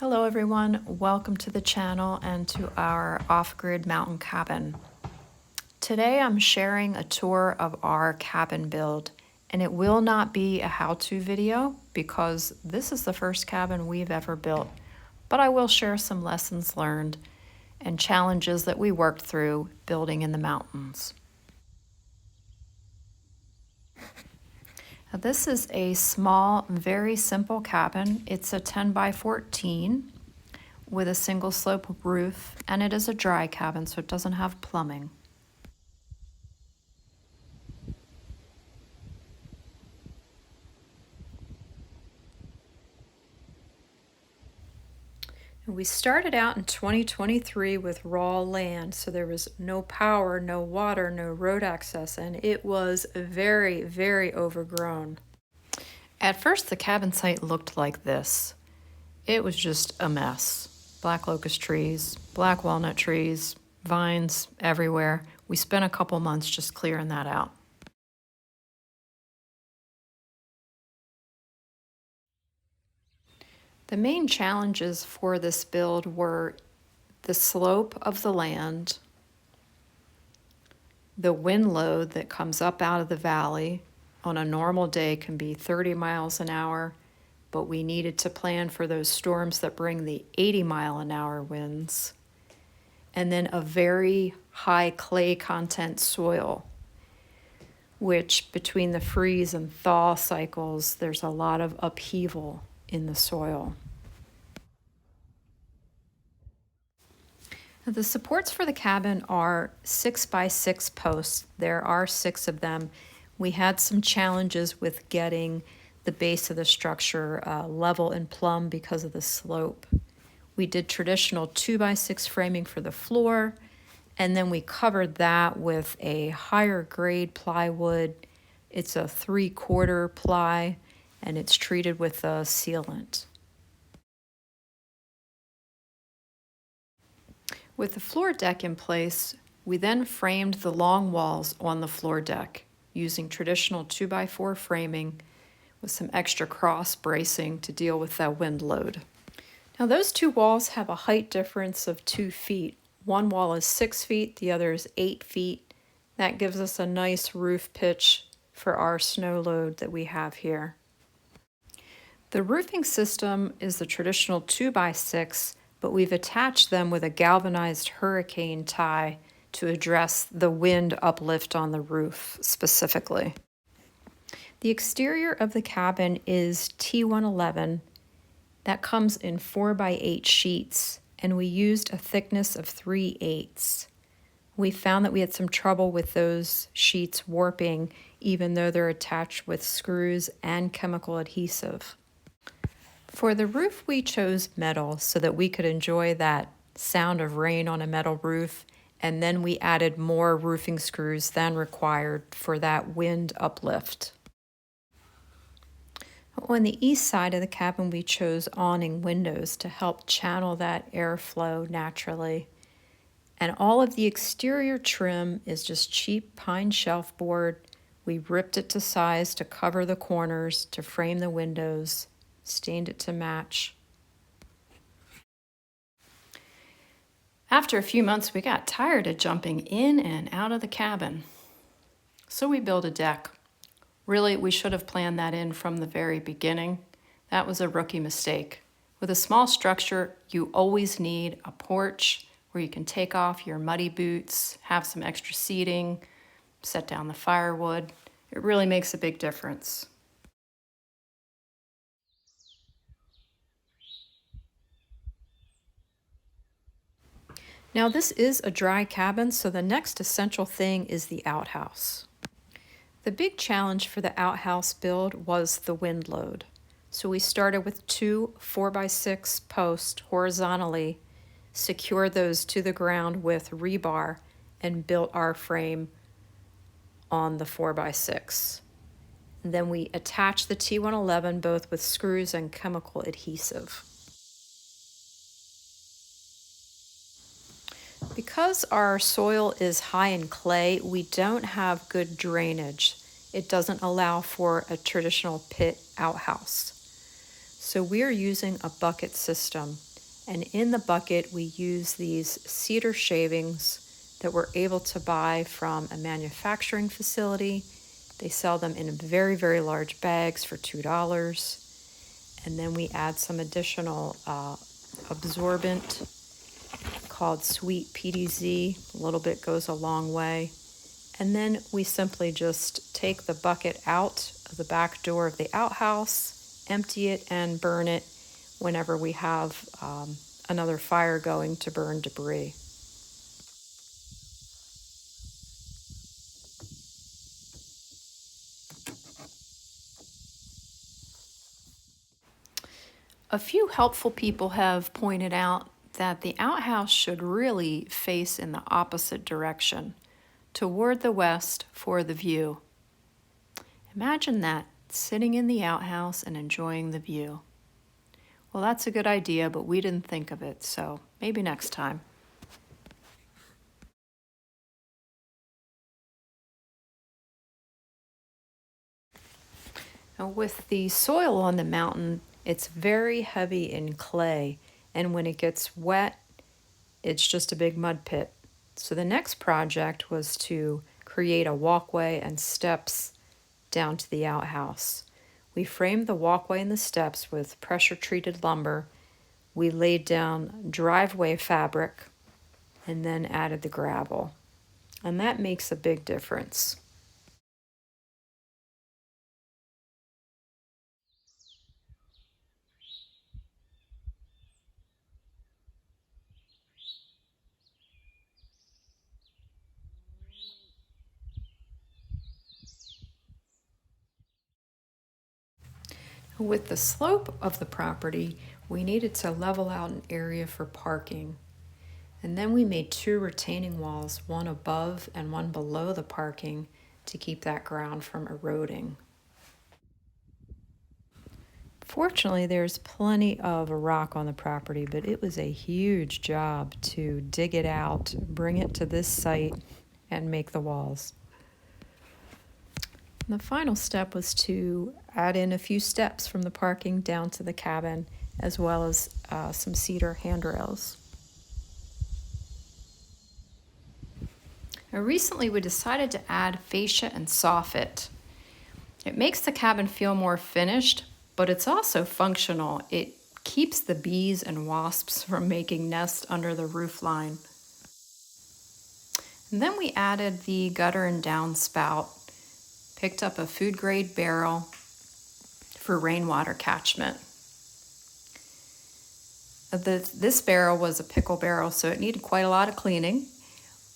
Hello everyone, welcome to the channel and to our off-grid mountain cabin. Today I'm sharing a tour of our cabin build, and it will not be a how-to video because this is the first cabin we've ever built, but I will share some lessons learned and challenges that we worked through building in the mountains. Now, this is a small, very simple cabin. It's a 10 by 14 with a single slope roof, and it is a dry cabin, so it doesn't have plumbing. We started out in 2023 with raw land, so there was no power, no water, no road access, and it was very, very overgrown. At first, the cabin site looked like this. It was just a mess. Black locust trees, black walnut trees, vines everywhere. We spent a couple months just clearing that out. The main challenges for this build were the slope of the land, the wind load that comes up out of the valley. On a normal day can be 30 miles an hour, but we needed to plan for those storms that bring the 80-mile-an-hour winds. And then a very high clay content soil, which between the freeze and thaw cycles, there's a lot of upheaval in the soil. The supports for the cabin are 6 by 6 posts. There are 6 of them. We had some challenges with getting the base of the structure level and plumb because of the slope. We did traditional 2 by 6 framing for the floor, and then we covered that with a higher grade plywood. It's a 3/4 ply, and it's treated with a sealant. With the floor deck in place, we then framed the long walls on the floor deck using traditional 2 by 4 framing with some extra cross bracing to deal with that wind load. Now those 2 walls have a height difference of 2 feet. One wall is 6 feet, the other is 8 feet. That gives us a nice roof pitch for our snow load that we have here. The roofing system is the traditional 2 by 6, but we've attached them with a galvanized hurricane tie to address the wind uplift on the roof specifically. The exterior of the cabin is T111. That comes in 4 by 8 sheets, and we used a thickness of 3/8. We found that we had some trouble with those sheets warping, even though they're attached with screws and chemical adhesive. For the roof, we chose metal so that we could enjoy that sound of rain on a metal roof, and then we added more roofing screws than required for that wind uplift. On the east side of the cabin, we chose awning windows to help channel that airflow naturally. And all of the exterior trim is just cheap pine shelf board. We ripped it to size to cover the corners, to frame the windows, stained it to match. After a few months, we got tired of jumping in and out of the cabin. So we built a deck. Really, we should have planned that in from the very beginning. That was a rookie mistake. With a small structure, you always need a porch where you can take off your muddy boots, have some extra seating, set down the firewood. It really makes a big difference. Now this is a dry cabin, so the next essential thing is the outhouse. The big challenge for the outhouse build was the wind load. So we started with 2 4 by 6 posts horizontally, secured those to the ground with rebar, and built our frame on the 4 by 6. And then we attached the T111 both with screws and chemical adhesive. Because our soil is high in clay, we don't have good drainage. It doesn't allow for a traditional pit outhouse. So we're using a bucket system. And in the bucket, we use these cedar shavings that we're able to buy from a manufacturing facility. They sell them in very, very large bags for $2. And then we add some additional absorbent called sweet PDZ. A little bit goes a long way. And then we simply just take the bucket out of the back door of the outhouse, empty it, and burn it whenever we have another fire going to burn debris. A few helpful people have pointed out that the outhouse should really face in the opposite direction, toward the west for the view. Imagine that, sitting in the outhouse and enjoying the view. Well, that's a good idea, but we didn't think of it, so maybe next time. Now, with the soil on the mountain, it's very heavy in clay, and when it gets wet, it's just a big mud pit. So the next project was to create a walkway and steps down to the outhouse. We framed the walkway and the steps with pressure-treated lumber. We laid down driveway fabric and then added the gravel. And that makes a big difference. With the slope of the property, we needed to level out an area for parking. And then we made 2 retaining walls, one above and one below the parking, to keep that ground from eroding. Fortunately, there's plenty of rock on the property, but it was a huge job to dig it out, bring it to this site, and make the walls. And the final step was to add in a few steps from the parking down to the cabin, as well as some cedar handrails. Now, recently, we decided to add fascia and soffit. It makes the cabin feel more finished, but it's also functional. It keeps the bees and wasps from making nests under the roof line. And then we added the gutter and downspout, picked up a food-grade barrel for rainwater catchment. This barrel was a pickle barrel, so it needed quite a lot of cleaning,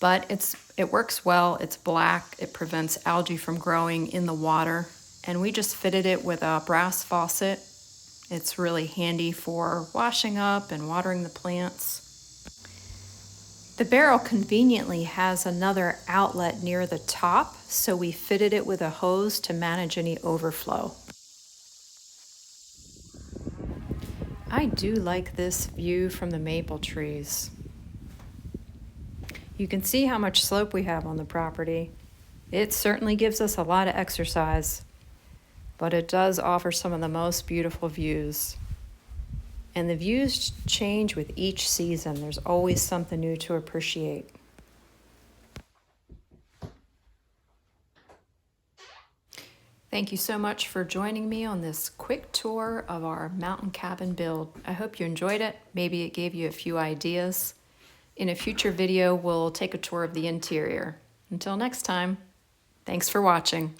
but it works well. It's black. It prevents algae from growing in the water, and we just fitted it with a brass faucet. It's really handy for washing up and watering the plants. The barrel conveniently has another outlet near the top, so we fitted it with a hose to manage any overflow. I do like this view from the maple trees. You can see how much slope we have on the property. It certainly gives us a lot of exercise, but it does offer some of the most beautiful views. And the views change with each season. There's always something new to appreciate. Thank you so much for joining me on this quick tour of our mountain cabin build. I hope you enjoyed it. Maybe it gave you a few ideas. In a future video, we'll take a tour of the interior. Until next time, thanks for watching.